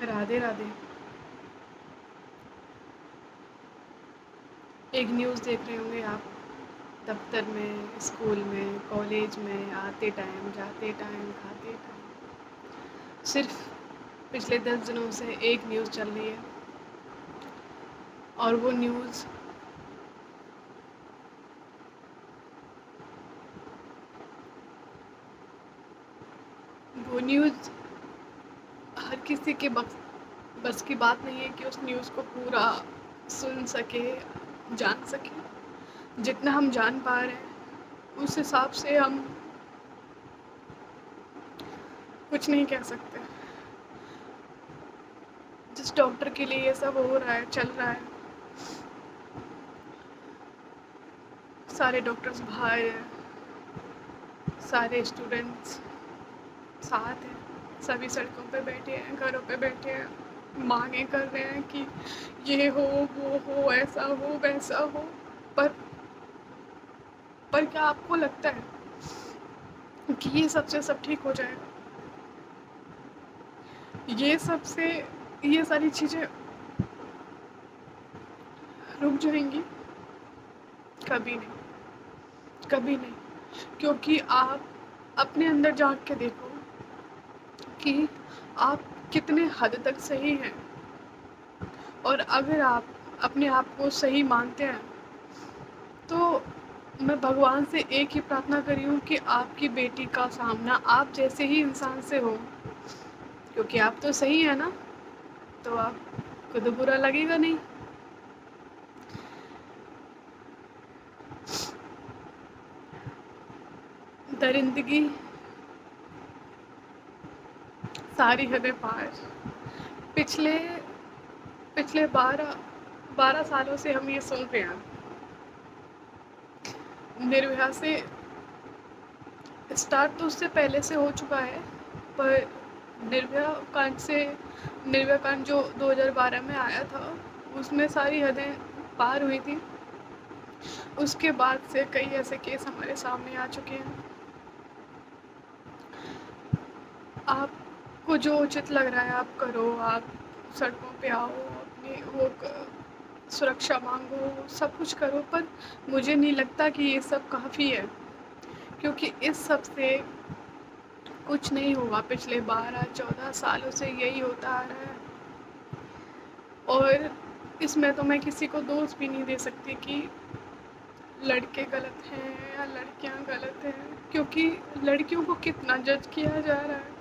राधे राधे। एक न्यूज़ देख रहे होंगे आप, दफ्तर में, स्कूल में, कॉलेज में, आते टाइम, जाते टाइम, खाते टाइम। सिर्फ पिछले 10 दिनों से एक न्यूज़ चल रही है, और वो न्यूज़ हर किसी के बस की बात नहीं है कि उस न्यूज़ को पूरा सुन सके, जान सके। जितना हम जान पा रहे हैं उस हिसाब से हम कुछ नहीं कह सकते। जिस डॉक्टर के लिए ये सब हो रहा है, चल रहा है, सारे डॉक्टर्स बाहर हैं, सारे स्टूडेंट्स साथ हैं, सभी सड़कों पे बैठे हैं, घरों पे बैठे हैं, मांगे कर रहे हैं कि ये हो, वो हो, ऐसा हो, वैसा हो। पर पर क्या आपको लगता है कि ये सबसे सब ठीक हो जाएगा? ये सबसे ये सारी चीज़ें रुक जाएंगी? कभी नहीं, कभी नहीं। क्योंकि आप अपने अंदर झाँक के देखो कि आप कितने हद तक सही हैं। और अगर आप अपने आप को सही मानते हैं तो मैं भगवान से एक ही प्रार्थना करी हूँ कि आपकी बेटी का सामना आप जैसे ही इंसान से हो, क्योंकि आप तो सही है ना, तो आपको तो बुरा लगेगा नहीं। दरिंदगी सारी हदें पार। पिछले पिछले 12 सालों से हम ये सुन रहे हैं। निर्भया से स्टार्ट तो उससे पहले से हो चुका है, पर निर्भया निर्भया कांड जो 2012 में आया था, उसमें सारी हदें पार हुई थी। उसके बाद से कई ऐसे केस हमारे सामने आ चुके हैं। आपको जो उचित लग रहा है आप करो, आप सड़कों पे आओ, अपनी सुरक्षा मांगो, सब कुछ करो, पर मुझे नहीं लगता कि ये सब काफ़ी है। क्योंकि इस सब से कुछ नहीं हुआ। पिछले 12-14 सालों से यही होता आ रहा है, और इसमें तो मैं किसी को दोष भी नहीं दे सकती कि लड़के गलत हैं या लड़कियां गलत हैं, क्योंकि लड़कियों को कितना जज किया जा रहा है।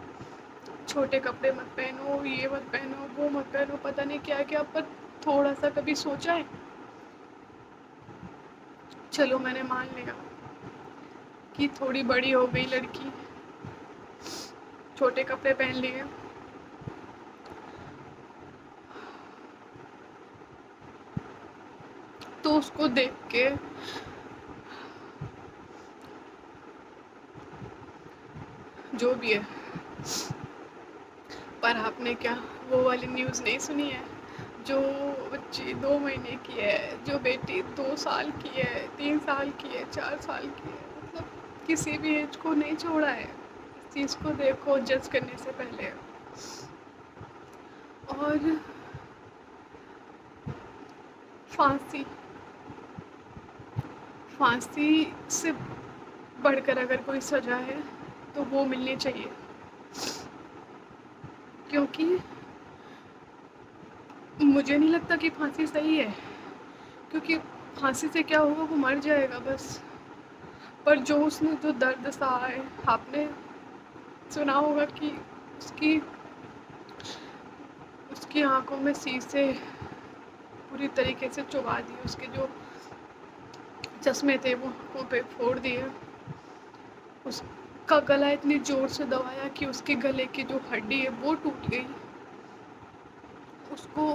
छोटे कपड़े मत पहनो, ये मत पहनो, वो मत पहनो, पता नहीं क्या क्या। पर थोड़ा सा कभी सोचा है? चलो मैंने मान लिया कि थोड़ी बड़ी हो गई लड़की, छोटे कपड़े पहन लिए, तो उसको देख के जो भी है। पर आपने क्या वो वाली न्यूज़ नहीं सुनी है? जो बच्ची 2 महीने की है, जो बेटी 2 साल की है, 3 साल की है, 4 साल की है, मतलब किसी भी एज को नहीं छोड़ा है। इस चीज़ को देखो जज करने से पहले। और फांसी फांसी से बढ़कर अगर कोई सज़ा है तो वो मिलनी चाहिए। क्योंकि मुझे नहीं लगता कि फांसी सही है, क्योंकि फांसी से क्या होगा, वो मर जाएगा बस। पर जो उसने जो दर्द सहा है, आपने सुना होगा कि उसकी उसकी आंखों में शीशे पूरी तरीके से चुभा दिए, उसके जो चश्मे थे वो आंखों पे फोड़ दिए, उसका गला इतनी ज़ोर से दबाया कि उसके गले की जो हड्डी है वो टूट गई। उसको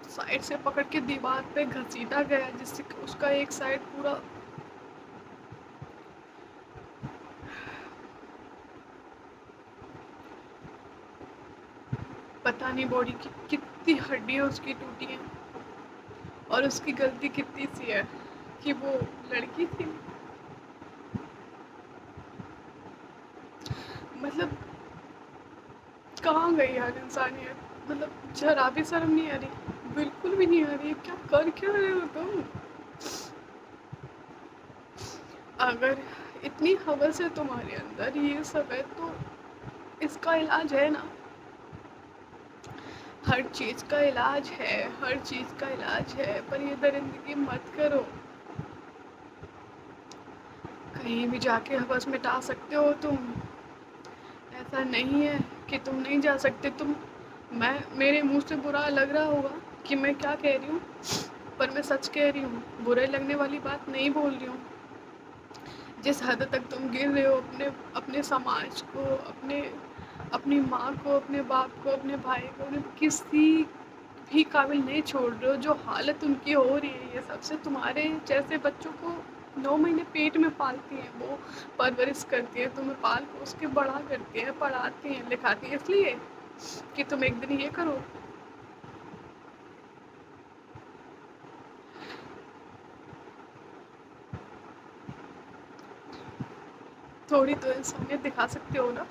साइड से पकड़ के दीवार पे घसीटा गया, जिससे कि उसका एक साइड पूरा पता नहीं बॉडी की कितनी हड्डियाँ उसकी टूटी हैं। और उसकी गलती कितनी सी है कि वो लड़की थी। मतलब کہاں گئی یار انسانیت؟ مطلب ذرا بھی شرم نہیں آ رہی، بالکل بھی نہیں آ رہی ہے، کیا کر کیا رہے ہو تم؟ اگر اتنی ہوس ہے تمہارے اندر یہ سب ہے تو اس کا علاج ہے نا، ہر چیز کا علاج ہے، ہر چیز کا علاج ہے، پر یہ درندگی مت کرو۔ کہیں بھی جا کے ہوس مٹا سکتے ہو تم، ایسا نہیں ہے کہ تم نہیں جا سکتے۔ میرے منہ سے برا لگ رہا ہوگا کہ میں کیا کہہ رہی ہوں، پر میں سچ کہہ رہی ہوں، برے لگنے والی بات نہیں بول رہی ہوں۔ جس حد تک تم گر رہے ہو اپنے سماج کو، اپنی ماں کو، اپنے باپ کو، اپنے بھائی کو، کسی بھی قابل نہیں چھوڑ رہے ہو، جو حالت ان کی ہو رہی ہے یہ سب سے، تمہارے جیسے بچوں کو 9 مہینے پیٹ میں پالتی ہیں، وہ پرورش کرتی ہے، تمہیں پال پوس کے بڑا کرتی ہیں، پڑھاتی ہیں، لکھاتی ہیں، اس لیے کہ تم ایک دن یہ کرو۔ تھوڑی تو انسانیت دکھا سکتے ہو نا۔